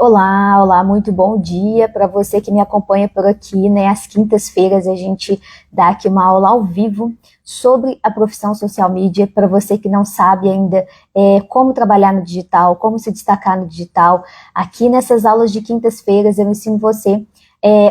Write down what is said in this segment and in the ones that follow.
Olá, olá, muito bom dia para você que me acompanha por aqui, né? Às quintas-feiras a gente dá aqui uma aula ao vivo sobre a profissão social media, para você que não sabe ainda como trabalhar no digital, como se destacar no digital. Aqui nessas aulas de quintas-feiras eu ensino você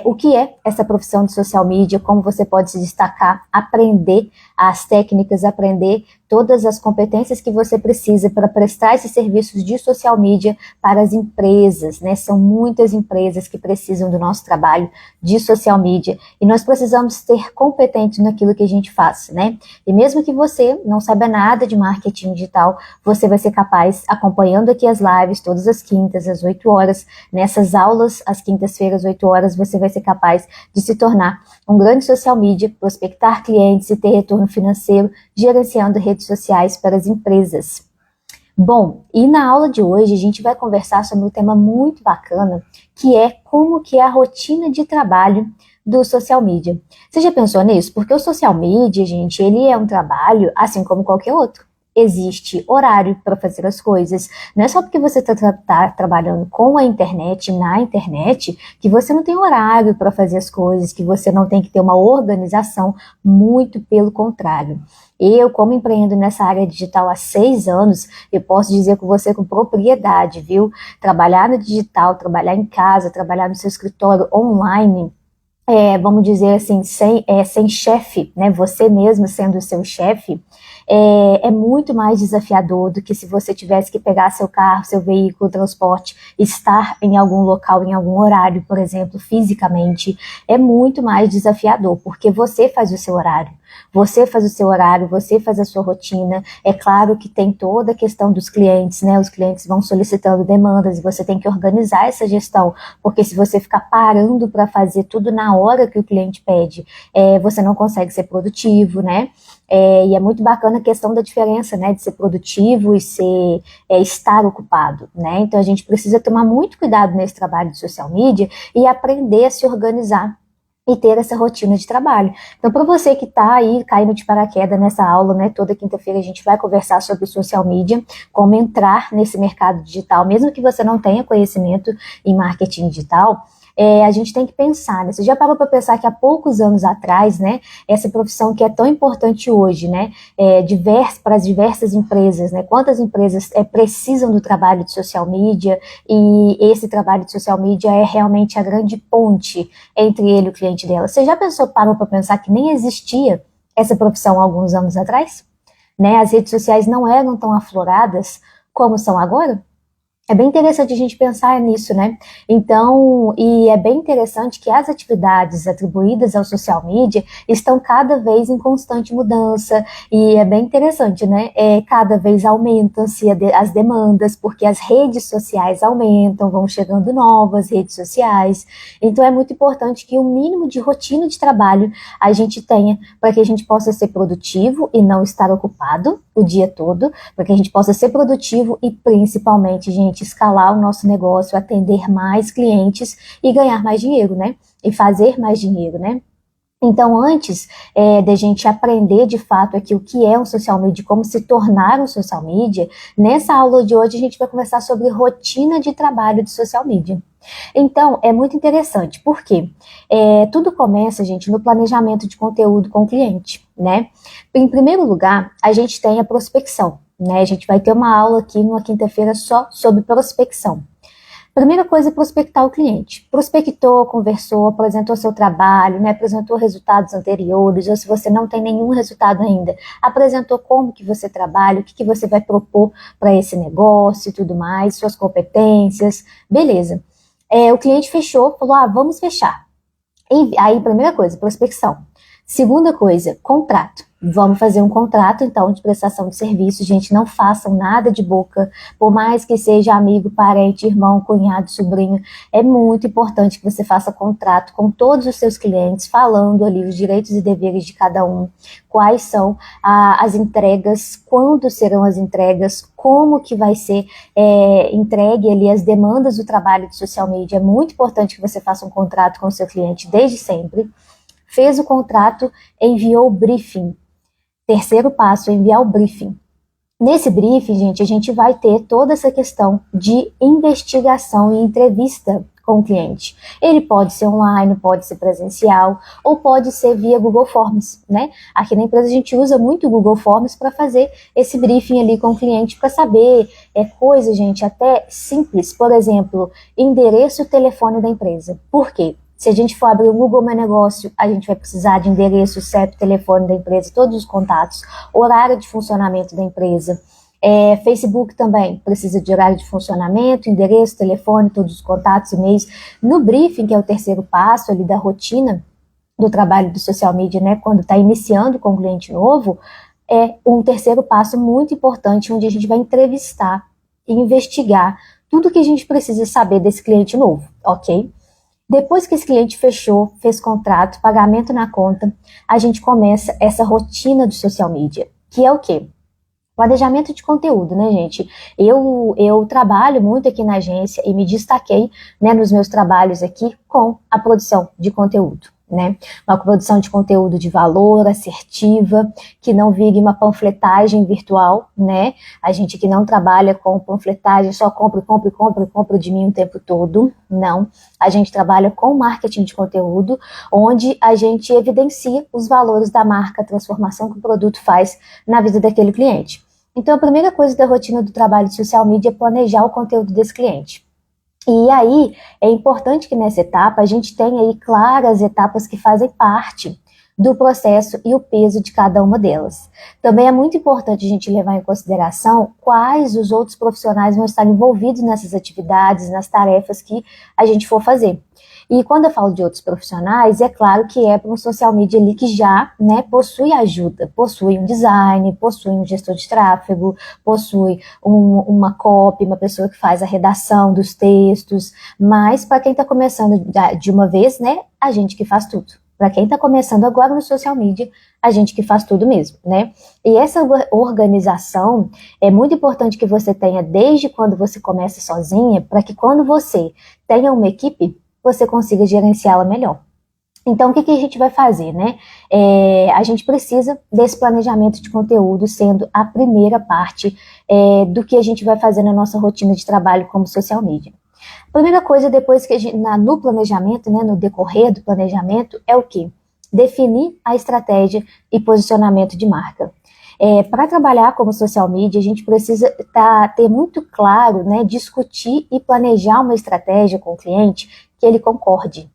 o que é essa profissão de social media, como você pode se destacar, aprender as técnicas, aprender todas as competências que você precisa para prestar esses serviços de social media para as empresas, né? São muitas empresas que precisam do nosso trabalho de social media e nós precisamos ser competentes naquilo que a gente faz, né? E mesmo que você não saiba nada de marketing digital, você vai ser capaz, acompanhando aqui as lives todas as quintas, às 8 horas, nessas aulas, às quintas-feiras, 8 horas, você vai ser capaz de se tornar um grande social media, prospectar clientes e ter retorno financeiro, gerenciando redes sociais para as empresas. Bom, e na aula de hoje a gente vai conversar sobre um tema muito bacana, que é como que é a rotina de trabalho do social media. Você já pensou nisso? Porque o social media, gente, ele é um trabalho assim como qualquer outro. Existe horário para fazer as coisas. Não é só porque você está trabalhando com a internet, na internet, que você não tem horário para fazer as coisas, que você não tem que ter uma organização, muito pelo contrário. Eu, como empreendo nessa área digital há 6 anos, eu posso dizer com você com propriedade, viu? Trabalhar no digital, trabalhar em casa, trabalhar no seu escritório online, vamos dizer assim, sem chefe, né? Você mesmo sendo o seu chefe, é muito mais desafiador do que se você tivesse que pegar seu carro, seu veículo, transporte, estar em algum local, em algum horário, por exemplo, fisicamente. É muito mais desafiador, porque você faz o seu horário. Você faz o seu horário, você faz a sua rotina. É claro que tem toda a questão dos clientes, né? Os clientes vão solicitando demandas e você tem que organizar essa gestão, porque se você ficar parando para fazer tudo na hora que o cliente pede, você não consegue ser produtivo, né? E é muito bacana a questão da diferença, né, de ser produtivo e estar ocupado, né? Então a gente precisa tomar muito cuidado nesse trabalho de social media e aprender a se organizar e ter essa rotina de trabalho. Então, para você que está aí caindo de paraquedas nessa aula, né, toda quinta-feira a gente vai conversar sobre social media, como entrar nesse mercado digital, mesmo que você não tenha conhecimento em marketing digital. A gente tem que pensar, né? Você já parou para pensar que há poucos anos atrás, né, essa profissão que é tão importante hoje, né, para as diversas empresas, né, quantas empresas precisam do trabalho de social media, e esse trabalho de social media é realmente a grande ponte entre ele e o cliente dela. Você já parou para pensar que nem existia essa profissão há alguns anos atrás? Né? As redes sociais não eram tão afloradas como são agora? É bem interessante a gente pensar nisso, né? Então, e é bem interessante que as atividades atribuídas ao social media estão cada vez em constante mudança, e é bem interessante, né? Cada vez aumentam-se as demandas, porque as redes sociais aumentam, vão chegando novas redes sociais. Então, é muito importante que o mínimo de rotina de trabalho a gente tenha, para que a gente possa ser produtivo e não estar ocupado o dia todo, para que a gente possa ser produtivo e, principalmente, gente, escalar o nosso negócio, atender mais clientes e ganhar mais dinheiro, né? E fazer mais dinheiro, né? Então, antes de a gente aprender de fato aqui o que é um social media, como se tornar um social media, nessa aula de hoje a gente vai conversar sobre rotina de trabalho de social media. Então, é muito interessante, porque tudo começa, gente, no planejamento de conteúdo com o cliente, né? Em primeiro lugar, a gente tem a prospecção, né? A gente vai ter uma aula aqui numa quinta-feira só sobre prospecção. Primeira coisa é prospectar o cliente. Prospectou, conversou, apresentou seu trabalho, né, apresentou resultados anteriores, ou se você não tem nenhum resultado ainda, apresentou como que você trabalha, o que você vai propor para esse negócio e tudo mais, suas competências, beleza. O cliente fechou, falou, vamos fechar. E aí, primeira coisa, prospecção. Segunda coisa, contrato. Vamos fazer um contrato, então, de prestação de serviço. Gente, não façam nada de boca, por mais que seja amigo, parente, irmão, cunhado, sobrinho. É muito importante que você faça contrato com todos os seus clientes, falando ali os direitos e deveres de cada um, quais são as entregas, quando serão as entregas, como que vai ser entregue ali as demandas do trabalho de social media. É muito importante que você faça um contrato com o seu cliente desde sempre. Fez o contrato, enviou o briefing. Terceiro passo, enviar o briefing. Nesse briefing, gente, a gente vai ter toda essa questão de investigação e entrevista com o cliente. Ele pode ser online, pode ser presencial, ou pode ser via Google Forms, né? Aqui na empresa a gente usa muito o Google Forms para fazer esse briefing ali com o cliente, para saber coisa, gente, até simples. Por exemplo, endereço e telefone da empresa. Por quê? Se a gente for abrir o Google Meu Negócio, a gente vai precisar de endereço, CEP, telefone da empresa, todos os contatos, horário de funcionamento da empresa. Facebook também precisa de horário de funcionamento, endereço, telefone, todos os contatos, e-mails. No briefing, que é o terceiro passo ali da rotina do trabalho do social media, né, quando está iniciando com um cliente novo, é um terceiro passo muito importante, onde a gente vai entrevistar e investigar tudo que a gente precisa saber desse cliente novo, ok? Depois que esse cliente fechou, fez contrato, pagamento na conta, a gente começa essa rotina do social media, que é o quê? Planejamento de conteúdo, né, gente? Eu trabalho muito aqui na agência e me destaquei, né, nos meus trabalhos aqui com a produção de conteúdo, né? Uma produção de conteúdo de valor, assertiva, que não vire uma panfletagem virtual, né? A gente que não trabalha com panfletagem, só compra de mim o tempo todo, não. A gente trabalha com marketing de conteúdo, onde a gente evidencia os valores da marca, a transformação que o produto faz na vida daquele cliente. Então, a primeira coisa da rotina do trabalho de social media é planejar o conteúdo desse cliente. E aí, é importante que nessa etapa a gente tenha aí claras etapas que fazem parte do processo e o peso de cada uma delas. Também é muito importante a gente levar em consideração quais os outros profissionais vão estar envolvidos nessas atividades, nas tarefas que a gente for fazer. E quando eu falo de outros profissionais, é claro que é para um social media ali que já, né, possui ajuda, possui um design, possui um gestor de tráfego, possui uma copy, uma pessoa que faz a redação dos textos, mas para quem está começando de uma vez, né, a gente que faz tudo. Para quem está começando agora no social media, a gente que faz tudo mesmo, né? E essa organização é muito importante que você tenha desde quando você começa sozinha, para que quando você tenha uma equipe, você consiga gerenciá-la melhor. Então, o que a gente vai fazer, né? A gente precisa desse planejamento de conteúdo sendo a primeira parte do que a gente vai fazer na nossa rotina de trabalho como social media. A primeira coisa, depois que a gente, no planejamento, né, no decorrer do planejamento, é o quê? Definir a estratégia e posicionamento de marca. Para trabalhar como social media, a gente precisa ter muito claro, né, discutir e planejar uma estratégia com o cliente que ele concorde.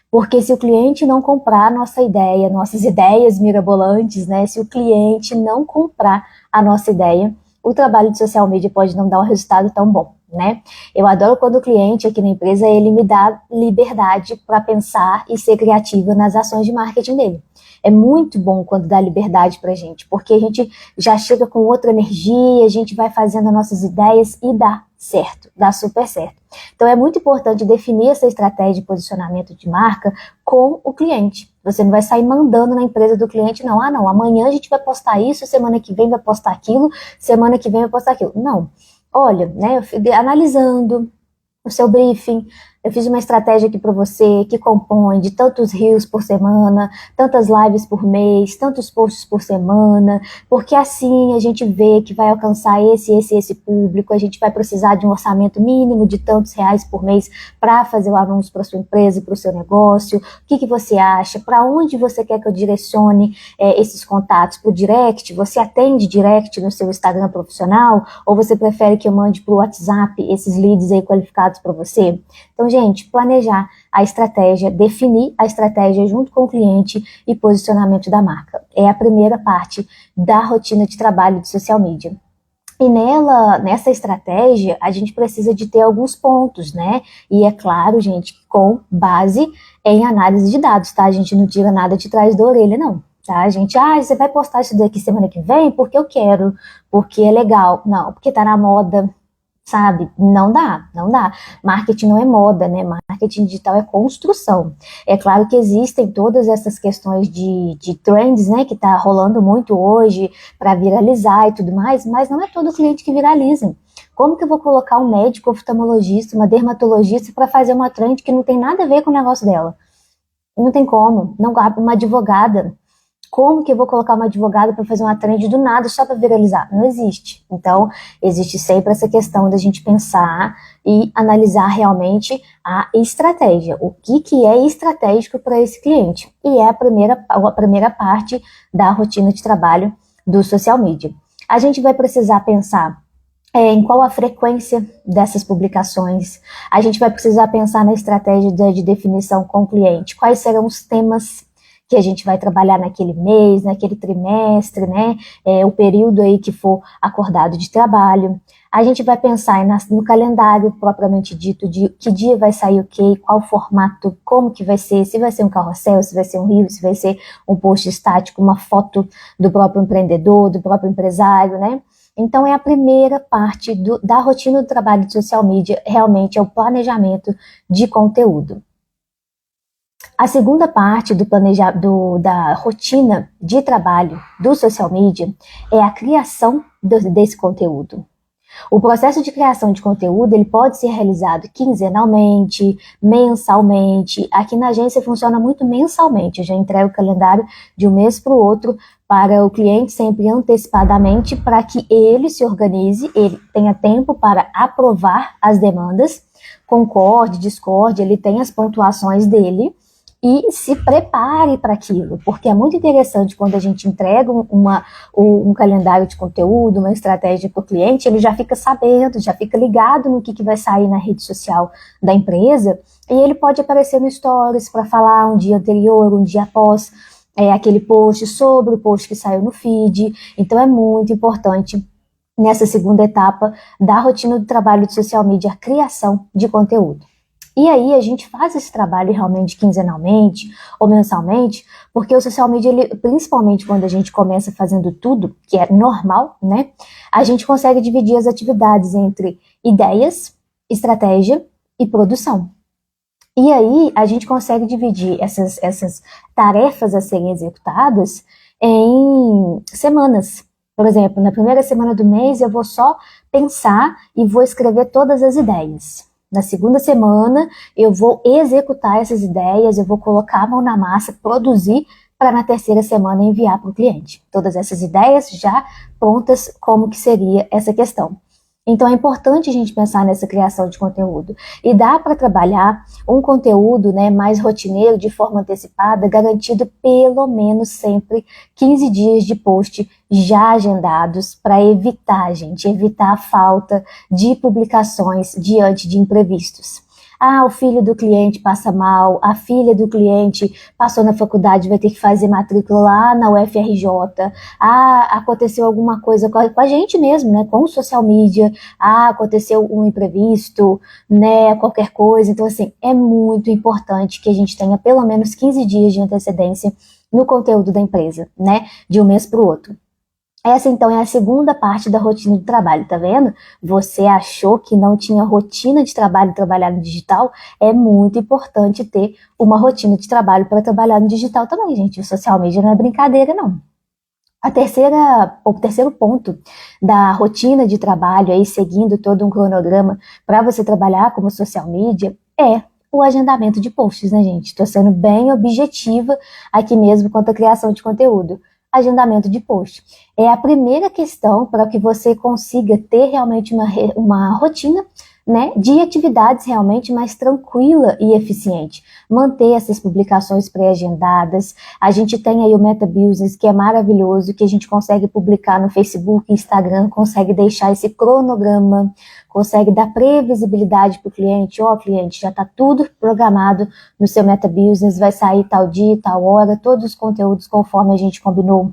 Porque se o cliente não comprar nossa ideia, nossas ideias mirabolantes, né, se o cliente não comprar a nossa ideia, o trabalho de social media pode não dar um resultado tão bom, né? Eu adoro quando o cliente aqui na empresa, ele me dá liberdade para pensar e ser criativa nas ações de marketing dele. É muito bom quando dá liberdade pra gente, porque a gente já chega com outra energia, a gente vai fazendo as nossas ideias e dá certo, dá super certo. Então é muito importante definir essa estratégia de posicionamento de marca com o cliente. Você não vai sair mandando na empresa do cliente, não. Ah, não, amanhã a gente vai postar isso, semana que vem vai postar aquilo, semana que vem vai postar aquilo. Não. Olha, né, eu fui analisando o seu briefing, eu fiz uma estratégia aqui para você que compõe de tantos reels por semana, tantas lives por mês, tantos posts por semana, porque assim a gente vê que vai alcançar esse público, a gente vai precisar de um orçamento mínimo de tantos reais por mês para fazer o anúncio para sua empresa e para o seu negócio. O que você acha? Para onde você quer que eu direcione esses contatos? Para o direct? Você atende direct no seu Instagram profissional? Ou você prefere que eu mande para o WhatsApp esses leads aí qualificados para você? Então, gente, planejar a estratégia, definir a estratégia junto com o cliente e posicionamento da marca. É a primeira parte da rotina de trabalho de social media. E nessa estratégia, a gente precisa de ter alguns pontos, né? E é claro, gente, com base em análise de dados, tá? A gente não tira nada de trás da orelha, não. Tá, a gente, você vai postar isso daqui semana que vem porque eu quero, porque é legal. Não, porque tá na moda, sabe? Não dá, não dá. Marketing não é moda, né? Marketing digital é construção. É claro que existem todas essas questões de trends, né? Que tá rolando muito hoje para viralizar e tudo mais, mas não é todo cliente que viraliza. Como que eu vou colocar um médico oftalmologista, uma dermatologista para fazer uma trend que não tem nada a ver com o negócio dela? Não tem como. Não, uma advogada. como que eu vou colocar uma advogada para fazer uma trend do nada só para viralizar? Não existe. Então, existe sempre essa questão da gente pensar e analisar realmente a estratégia. O que é estratégico para esse cliente? E é a primeira parte da rotina de trabalho do social media. A gente vai precisar pensar em qual a frequência dessas publicações. A gente vai precisar pensar na estratégia de definição com o cliente. Quais serão os temas que a gente vai trabalhar naquele mês, naquele trimestre, né? O período aí que for acordado de trabalho. A gente vai pensar no calendário propriamente dito, de que dia vai sair o quê, qual formato, como que vai ser, se vai ser um carrossel, se vai ser um reel, se vai ser um post estático, uma foto do próprio empreendedor, do próprio empresário, né? Então, é a primeira parte da rotina do trabalho de social media, realmente é o planejamento de conteúdo. A segunda parte da rotina de trabalho do social media é a criação desse conteúdo. O processo de criação de conteúdo ele pode ser realizado quinzenalmente, mensalmente. Aqui na agência funciona muito mensalmente. Eu já entrego o calendário de um mês para o outro para o cliente sempre antecipadamente para que ele se organize, ele tenha tempo para aprovar as demandas, concorde, discorde, ele tem as pontuações dele e se prepare para aquilo, porque é muito interessante quando a gente entrega um calendário de conteúdo, uma estratégia para o cliente, ele já fica sabendo, já fica ligado no que vai sair na rede social da empresa, e ele pode aparecer no Stories para falar um dia anterior, um dia após aquele post, sobre o post que saiu no feed. Então é muito importante nessa segunda etapa da rotina do trabalho de social media, a criação de conteúdo. E aí a gente faz esse trabalho realmente quinzenalmente ou mensalmente, porque o social media, principalmente quando a gente começa fazendo tudo, que é normal, né? A gente consegue dividir as atividades entre ideias, estratégia e produção. E aí a gente consegue dividir essas tarefas a serem executadas em semanas. Por exemplo, na primeira semana do mês eu vou só pensar e vou escrever todas as ideias. Na segunda semana, eu vou executar essas ideias, eu vou colocar a mão na massa, produzir, para na terceira semana enviar para o cliente. Todas essas ideias já prontas, como que seria essa questão. Então, é importante a gente pensar nessa criação de conteúdo. E dá para trabalhar um conteúdo, né, mais rotineiro, de forma antecipada, garantido pelo menos sempre 15 dias de post já agendados para evitar a falta de publicações diante de imprevistos. O filho do cliente passa mal, a filha do cliente passou na faculdade, vai ter que fazer matrícula lá na UFRJ. Aconteceu alguma coisa com a gente mesmo, né? Com o social media. Aconteceu um imprevisto, né? Qualquer coisa. Então, assim, é muito importante que a gente tenha pelo menos 15 dias de antecedência no conteúdo da empresa, né? De um mês para o outro. Essa, então, é a segunda parte da rotina de trabalho, tá vendo? Você achou que não tinha rotina de trabalho trabalhar no digital? É muito importante ter uma rotina de trabalho para trabalhar no digital também, gente. O social media não é brincadeira, não. O terceiro ponto da rotina de trabalho, aí seguindo todo um cronograma para você trabalhar como social media, é o agendamento de posts, né, gente? Estou sendo bem objetiva aqui mesmo quanto à criação de conteúdo. Agendamento de post. É a primeira questão para que você consiga ter realmente uma rotina, né, de atividades realmente mais tranquila e eficiente. Manter essas publicações pré-agendadas. A gente tem aí o Meta Business, que é maravilhoso, que a gente consegue publicar no Facebook, Instagram, consegue deixar esse cronograma, consegue dar previsibilidade para o cliente. Cliente, já está tudo programado no seu Meta Business, vai sair tal dia, tal hora, todos os conteúdos conforme a gente combinou.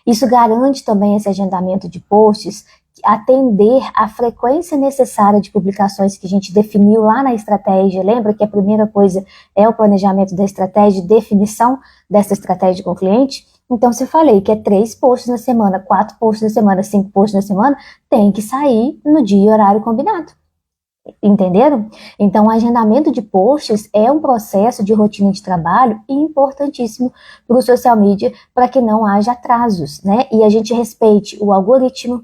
Isso garante também esse agendamento de posts, atender a frequência necessária de publicações que a gente definiu lá na estratégia. Lembra que a primeira coisa é o planejamento da estratégia, definição dessa estratégia com o cliente? Então, se eu falei que é 3 posts na semana, 4 posts na semana, 5 posts na semana, tem que sair no dia e horário combinado. Entenderam? Então, o agendamento de posts é um processo de rotina de trabalho importantíssimo para o social media, para que não haja atrasos, né? E a gente respeite o algoritmo.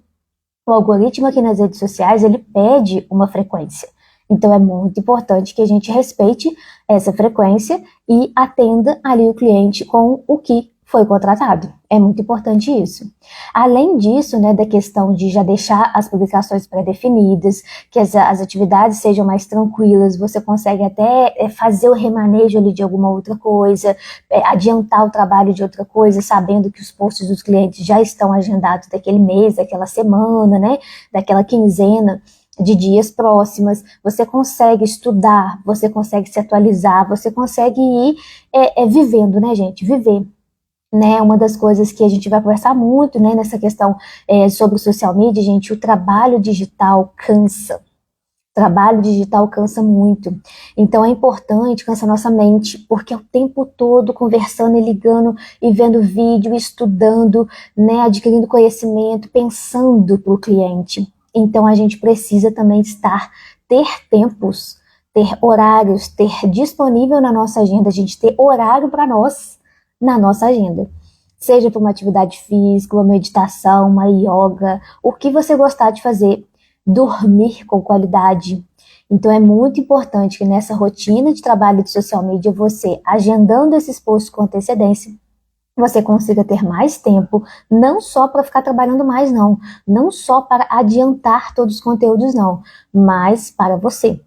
O algoritmo aqui nas redes sociais, ele pede uma frequência. Então, é muito importante que a gente respeite essa frequência e atenda ali o cliente com o que foi contratado. É muito importante isso. Além disso, né, da questão de já deixar as publicações pré-definidas, que as atividades sejam mais tranquilas, você consegue até fazer o remanejo ali de alguma outra coisa, adiantar o trabalho de outra coisa, sabendo que os posts dos clientes já estão agendados daquele mês, daquela semana, né, daquela quinzena de dias próximas, você consegue estudar, você consegue se atualizar, você consegue ir vivendo, né, gente? Viver. Né, uma das coisas que a gente vai conversar muito, né, nessa questão sobre o social media, gente, o trabalho digital cansa. O trabalho digital cansa muito. Então é importante, cansa a nossa mente, porque é o tempo todo conversando e ligando e vendo vídeo, estudando, né, adquirindo conhecimento, pensando para o cliente. Então a gente precisa também ter tempos, ter horários, ter disponível na nossa agenda, a gente ter horário para nós na nossa agenda. Seja para uma atividade física, uma meditação, uma yoga, o que você gostar de fazer, dormir com qualidade. Então é muito importante que nessa rotina de trabalho de social media, você agendando esses posts com antecedência, você consiga ter mais tempo, não só para ficar trabalhando mais, não só para adiantar todos os conteúdos, não, mas para você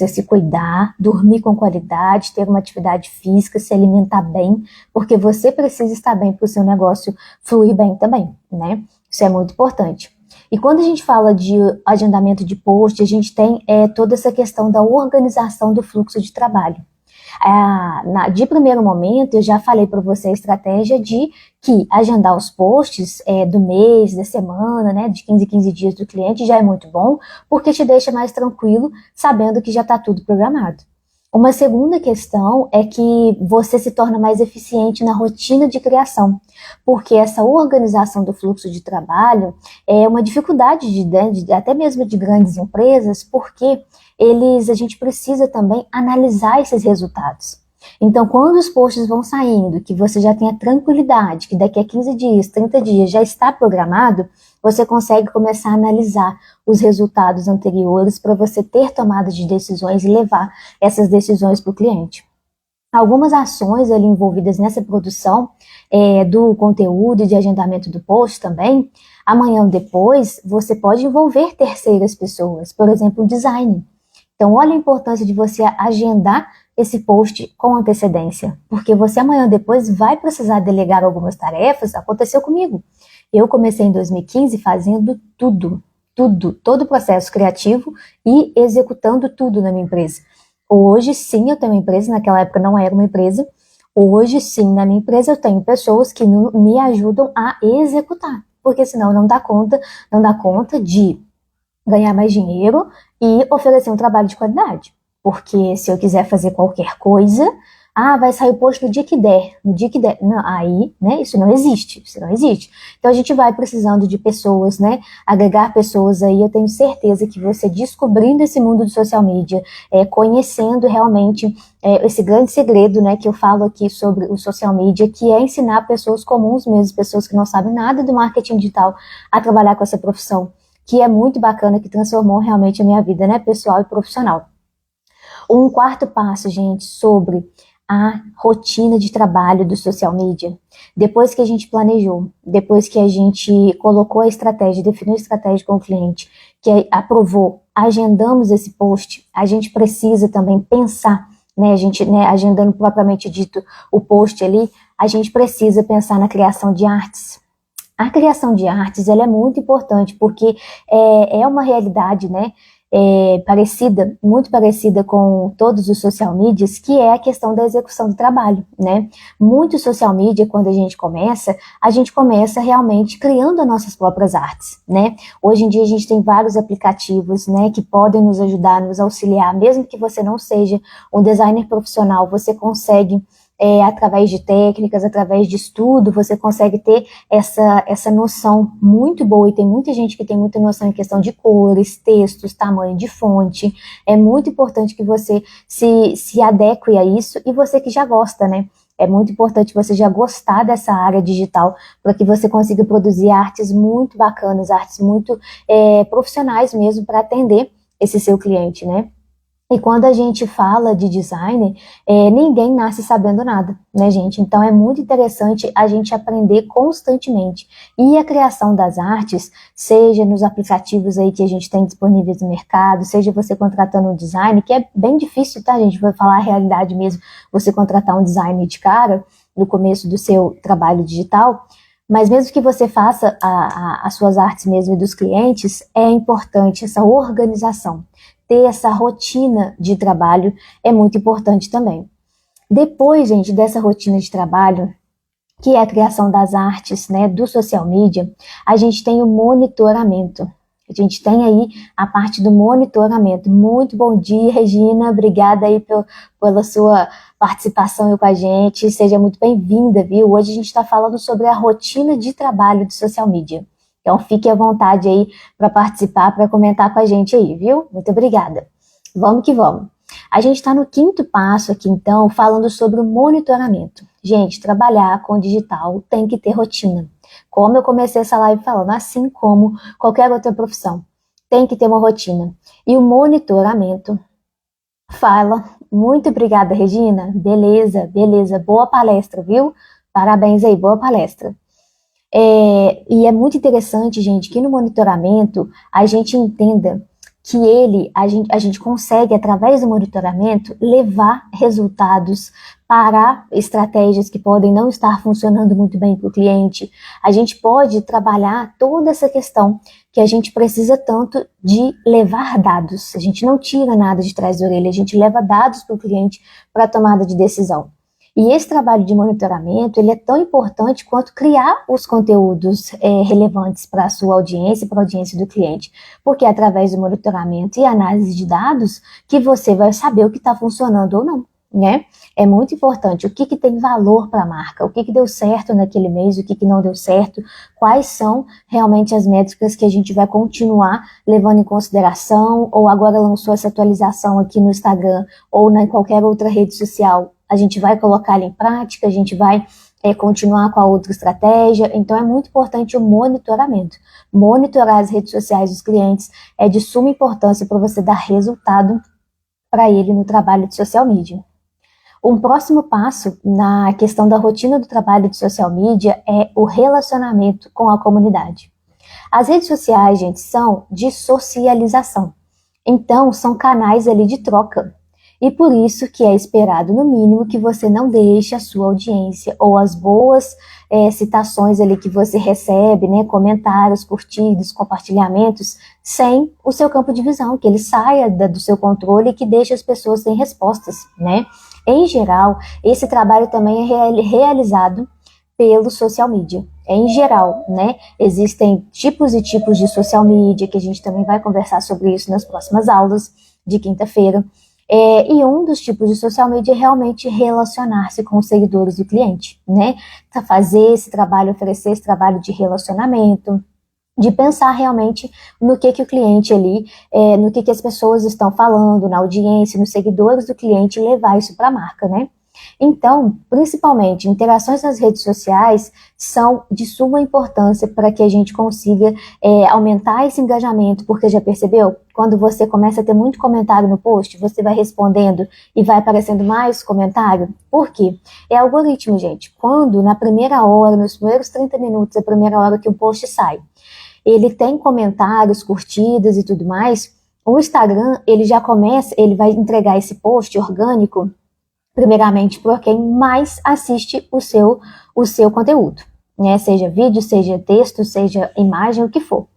se cuidar, dormir com qualidade, ter uma atividade física, se alimentar bem, porque você precisa estar bem para o seu negócio fluir bem também, né? Isso é muito importante. E quando a gente fala de agendamento de post, a gente tem toda essa questão da organização do fluxo de trabalho. De primeiro momento, eu já falei para você a estratégia de que agendar os posts do mês, da semana, né, de 15 em 15 dias do cliente já é muito bom, porque te deixa mais tranquilo, sabendo que já está tudo programado. Uma segunda questão é que você se torna mais eficiente na rotina de criação, porque essa organização do fluxo de trabalho é uma dificuldade até mesmo de grandes empresas, porque a gente precisa também analisar esses resultados. Então, quando os posts vão saindo, que você já tem a tranquilidade, que daqui a 15 dias, 30 dias já está programado, você consegue começar a analisar os resultados anteriores para você ter tomada de decisões e levar essas decisões para o cliente. Algumas ações ali envolvidas nessa produção do conteúdo e de agendamento do post também, amanhã ou depois, você pode envolver terceiras pessoas, por exemplo, o design. Então, olha a importância de você agendar esse post com antecedência, porque você amanhã depois vai precisar delegar algumas tarefas. Aconteceu comigo. Eu comecei em 2015 fazendo tudo, todo o processo criativo e executando tudo na minha empresa. Hoje sim eu tenho uma empresa, naquela época não era uma empresa. Hoje sim, na minha empresa eu tenho pessoas que me ajudam a executar, porque senão não dá conta de ganhar mais dinheiro e oferecer um trabalho de qualidade. Porque se eu quiser fazer qualquer coisa, vai sair o post no dia que der, não, aí, né, isso não existe. Então a gente vai precisando de pessoas, né, agregar pessoas aí. Eu tenho certeza que você descobrindo esse mundo do social media, conhecendo realmente esse grande segredo, né, que eu falo aqui sobre o social media, que é ensinar pessoas comuns mesmo, pessoas que não sabem nada do marketing digital, a trabalhar com essa profissão, que é muito bacana, que transformou realmente a minha vida, né, pessoal e profissional. Um quarto passo, gente, sobre a rotina de trabalho do social media. Depois que a gente planejou, depois que a gente colocou a estratégia, definiu a estratégia com o cliente, que aprovou, agendamos esse post, a gente precisa também pensar, né, agendando propriamente dito o post ali, a gente precisa pensar na criação de artes. A criação de artes, ela é muito importante, porque é uma realidade, né, muito parecida com todos os social medias, que é a questão da execução do trabalho, né? Muito social media, quando a gente começa realmente criando as nossas próprias artes, né? Hoje em dia a gente tem vários aplicativos, né, que podem nos ajudar, nos auxiliar, mesmo que você não seja um designer profissional, você consegue através de técnicas, através de estudo, você consegue ter essa noção muito boa, e tem muita gente que tem muita noção em questão de cores, textos, tamanho de fonte. É muito importante que você se adeque a isso, e você que já gosta, né? É muito importante você já gostar dessa área digital, para que você consiga produzir artes muito bacanas, artes muito profissionais mesmo, para atender esse seu cliente, né? E quando a gente fala de design, ninguém nasce sabendo nada, né, gente? Então é muito interessante a gente aprender constantemente. E a criação das artes, seja nos aplicativos aí que a gente tem disponíveis no mercado, seja você contratando um design, que é bem difícil, tá, gente? Vai falar a realidade mesmo, você contratar um design de cara no começo do seu trabalho digital. Mas mesmo que você faça as suas artes mesmo e dos clientes, é importante essa organização. Ter essa rotina de trabalho é muito importante também. Depois, gente, dessa rotina de trabalho, que é a criação das artes, né, do social media, a gente tem o monitoramento. A gente tem aí a parte do monitoramento. Muito bom dia, Regina. Obrigada aí pela sua participação aí com a gente. Seja muito bem-vinda, viu? Hoje a gente está falando sobre a rotina de trabalho do social media. Então, fique à vontade aí para participar, para comentar com a gente aí, viu? Muito obrigada. Vamos que vamos. A gente está no 5º passo aqui, então, falando sobre o monitoramento. Gente, trabalhar com digital tem que ter rotina. Como eu comecei essa live falando, assim como qualquer outra profissão, tem que ter uma rotina. E o monitoramento fala, muito obrigada, Regina, beleza, boa palestra, viu? Parabéns aí, boa palestra. E é muito interessante, gente, que no monitoramento a gente entenda que a gente consegue, através do monitoramento, levar resultados para estratégias que podem não estar funcionando muito bem para o cliente. A gente pode trabalhar toda essa questão que a gente precisa tanto de levar dados. A gente não tira nada de trás da orelha, a gente leva dados para o cliente para a tomada de decisão. E esse trabalho de monitoramento, ele é tão importante quanto criar os conteúdos relevantes para a sua audiência, para a audiência do cliente. Porque é através do monitoramento e análise de dados que você vai saber o que está funcionando ou não, né? É muito importante o que tem valor para a marca, o que deu certo naquele mês, o que não deu certo, quais são realmente as métricas que a gente vai continuar levando em consideração, ou agora lançou essa atualização aqui no Instagram ou em qualquer outra rede social, a gente vai colocar ela em prática, a gente vai continuar com a outra estratégia. Então é muito importante o monitoramento. Monitorar as redes sociais dos clientes é de suma importância para você dar resultado para ele no trabalho de social media. Um próximo passo na questão da rotina do trabalho de social media é o relacionamento com a comunidade. As redes sociais, gente, são de socialização. Então, são canais ali de troca. E por isso que é esperado, no mínimo, que você não deixe a sua audiência ou as boas citações ali que você recebe, né, comentários, curtidas, compartilhamentos, sem o seu campo de visão, que ele saia do seu controle e que deixe as pessoas sem respostas, né? Em geral, esse trabalho também é realizado pelo social media. Em geral, né? Existem tipos e tipos de social media, que a gente também vai conversar sobre isso nas próximas aulas de quinta-feira. E um dos tipos de social media é realmente relacionar-se com os seguidores do cliente, né? Fazer esse trabalho, oferecer esse trabalho de relacionamento, de pensar realmente no que o cliente ali, no que as pessoas estão falando, na audiência, nos seguidores do cliente, e levar isso para a marca, né? Então, principalmente, interações nas redes sociais são de suma importância para que a gente consiga aumentar esse engajamento, porque já percebeu? Quando você começa a ter muito comentário no post, você vai respondendo e vai aparecendo mais comentário. Por quê? É algoritmo, gente. Quando na primeira hora, nos primeiros 30 minutos, a primeira hora que o post sai, ele tem comentários, curtidas e tudo mais, o Instagram, ele já começa, ele vai entregar esse post orgânico primeiramente por quem mais assiste o seu conteúdo, né? Seja vídeo, seja texto, seja imagem, o que for.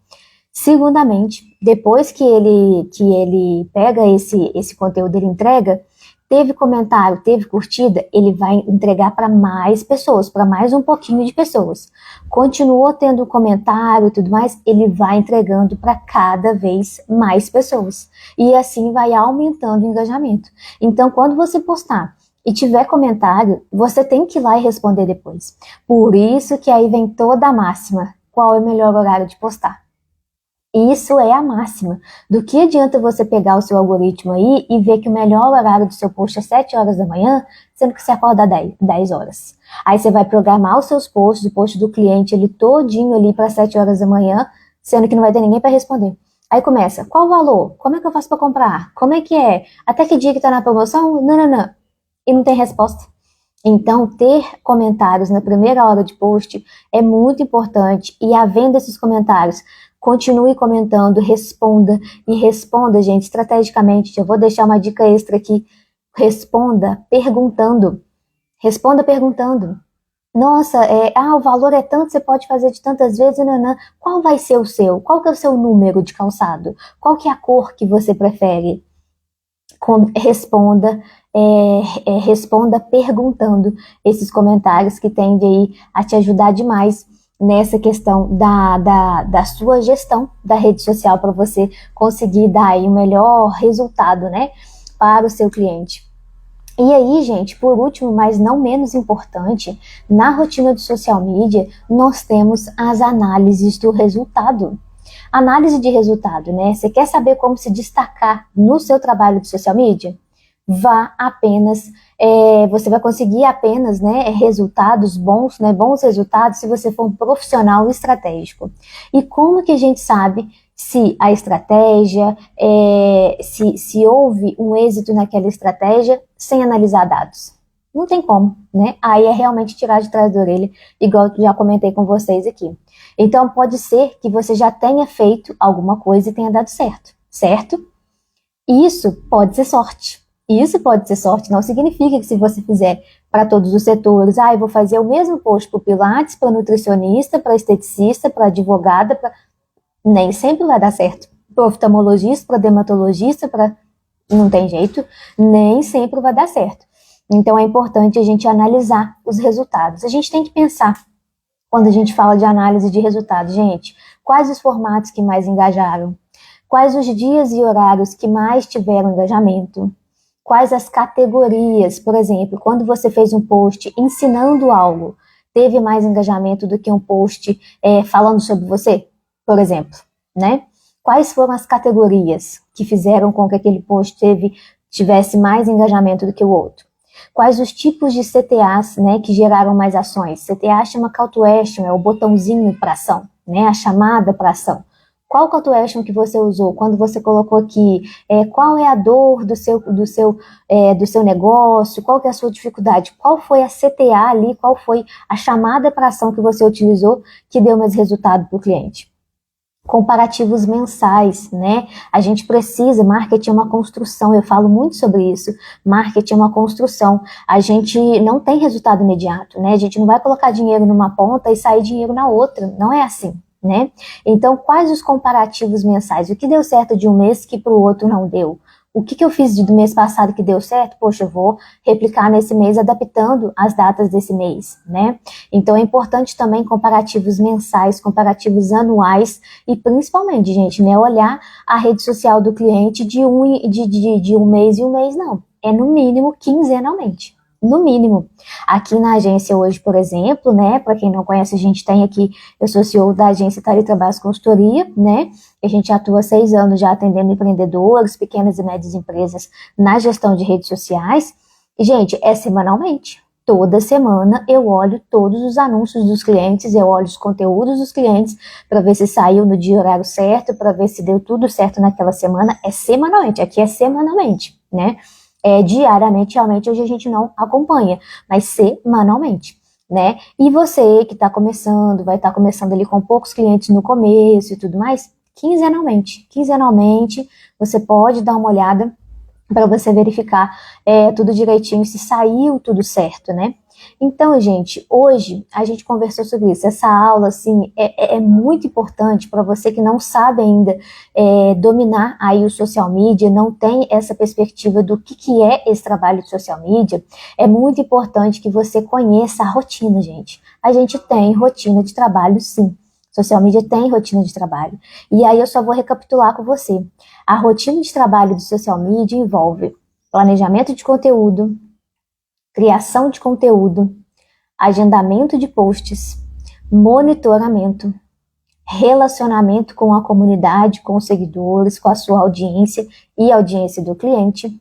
Segundamente, depois que ele pega esse conteúdo, ele entrega, teve comentário, teve curtida, ele vai entregar para mais pessoas, para mais um pouquinho de pessoas. Continuou tendo comentário e tudo mais, ele vai entregando para cada vez mais pessoas. E assim vai aumentando o engajamento. Então, quando você postar e tiver comentário, você tem que ir lá e responder depois. Por isso que aí vem toda a máxima. Qual é o melhor horário de postar? Isso é a máxima. Do que adianta você pegar o seu algoritmo aí e ver que o melhor horário do seu post é 7 horas da manhã, sendo que você acorda 10 horas. Aí você vai programar os seus posts, o post do cliente ele todinho ali para 7 horas da manhã, sendo que não vai ter ninguém para responder. Aí começa, qual o valor? Como é que eu faço para comprar? Como é que é? Até que dia que tá na promoção? Não. E não tem resposta. Então, ter comentários na primeira hora de post é muito importante. E havendo esses comentários, continue comentando, responda. E responda, gente, estrategicamente. Eu vou deixar uma dica extra aqui. Responda perguntando. Responda perguntando. Nossa, o valor é tanto, você pode fazer de tantas vezes, nanã. Qual vai ser o seu? Qual que é o seu número de calçado? Qual que é a cor que você prefere? Responda, responda perguntando esses comentários que tendem aí a te ajudar demais nessa questão da sua gestão da rede social para você conseguir dar aí o melhor resultado, né, para o seu cliente. E aí, gente, por último, mas não menos importante, na rotina do social media, nós temos as análises do resultado. Análise de resultado, né? Você quer saber como se destacar no seu trabalho de social media? Vá apenas, você vai conseguir apenas, né, resultados bons, né, bons resultados se você for um profissional estratégico. E como que a gente sabe se a estratégia, se houve um êxito naquela estratégia sem analisar dados? Não tem como, né? Aí é realmente tirar de trás da orelha, igual eu já comentei com vocês aqui. Então, pode ser que você já tenha feito alguma coisa e tenha dado certo, certo? Isso pode ser sorte. Isso pode ser sorte, não significa que se você fizer para todos os setores, eu vou fazer o mesmo post para o Pilates, para nutricionista, para esteticista, para advogada, nem sempre vai dar certo. Para oftalmologista, para dermatologista, não tem jeito, nem sempre vai dar certo. Então é importante a gente analisar os resultados. A gente tem que pensar, quando a gente fala de análise de resultados, gente, quais os formatos que mais engajaram? Quais os dias e horários que mais tiveram engajamento? Quais as categorias? Por exemplo, quando você fez um post ensinando algo, teve mais engajamento do que um post falando sobre você, por exemplo, né? Quais foram as categorias que fizeram com que aquele post tivesse mais engajamento do que o outro? Quais os tipos de CTAs, né, que geraram mais ações? CTA chama Call to Action, é o botãozinho para ação, né, a chamada para ação. Qual Call to Action que você usou? Quando você colocou aqui, qual é a dor do seu negócio? Qual que é a sua dificuldade? Qual foi a CTA ali? Qual foi a chamada para ação que você utilizou que deu mais resultado para o cliente? Comparativos mensais, né? A gente precisa, marketing é uma construção, eu falo muito sobre isso, marketing é uma construção, a gente não tem resultado imediato, né? A gente não vai colocar dinheiro numa ponta e sair dinheiro na outra, não é assim, né? Então, quais os comparativos mensais? O que deu certo de um mês que para o outro não deu? O que eu fiz do mês passado que deu certo? Poxa, eu vou replicar nesse mês adaptando as datas desse mês, né? Então é importante também comparativos mensais, comparativos anuais e principalmente, gente, né, olhar a rede social do cliente de um mês em um mês, não. É no mínimo quinzenalmente. No mínimo. Aqui na agência hoje, por exemplo, né, para quem não conhece, a gente tem aqui, eu sou CEO da agência Thalia Trabalhos Consultoria, né, a gente atua há 6 anos já atendendo empreendedores, pequenas e médias empresas na gestão de redes sociais, e, gente, é semanalmente. Toda semana eu olho todos os anúncios dos clientes, eu olho os conteúdos dos clientes para ver se saiu no dia e horário certo, para ver se deu tudo certo naquela semana, é semanalmente, aqui é semanalmente, né, diariamente, realmente, hoje a gente não acompanha, mas semanalmente, né? E você que está começando, vai estar começando ali com poucos clientes no começo e tudo mais, quinzenalmente, você pode dar uma olhada para você verificar tudo direitinho, se saiu tudo certo, né? Então, gente, hoje a gente conversou sobre isso. Essa aula, assim, é muito importante para você que não sabe ainda dominar aí o social media, não tem essa perspectiva do que é esse trabalho de social media. É muito importante que você conheça a rotina, gente. A gente tem rotina de trabalho, sim. Social media tem rotina de trabalho. E aí eu só vou recapitular com você. A rotina de trabalho do social media envolve planejamento de conteúdo, criação de conteúdo, agendamento de posts, monitoramento, relacionamento com a comunidade, com os seguidores, com a sua audiência e a audiência do cliente,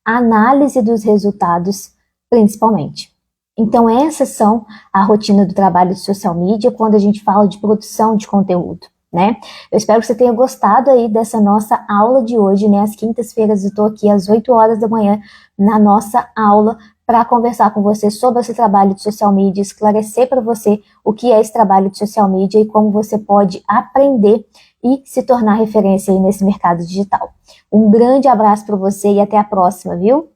análise dos resultados, principalmente. Então, essas são a rotina do trabalho de social media quando a gente fala de produção de conteúdo, né? Eu espero que você tenha gostado aí dessa nossa aula de hoje, né? Às quintas-feiras eu estou aqui às 8 horas da manhã na nossa aula para conversar com você sobre esse trabalho de social media, esclarecer para você o que é esse trabalho de social media e como você pode aprender e se tornar referência aí nesse mercado digital. Um grande abraço para você e até a próxima, viu?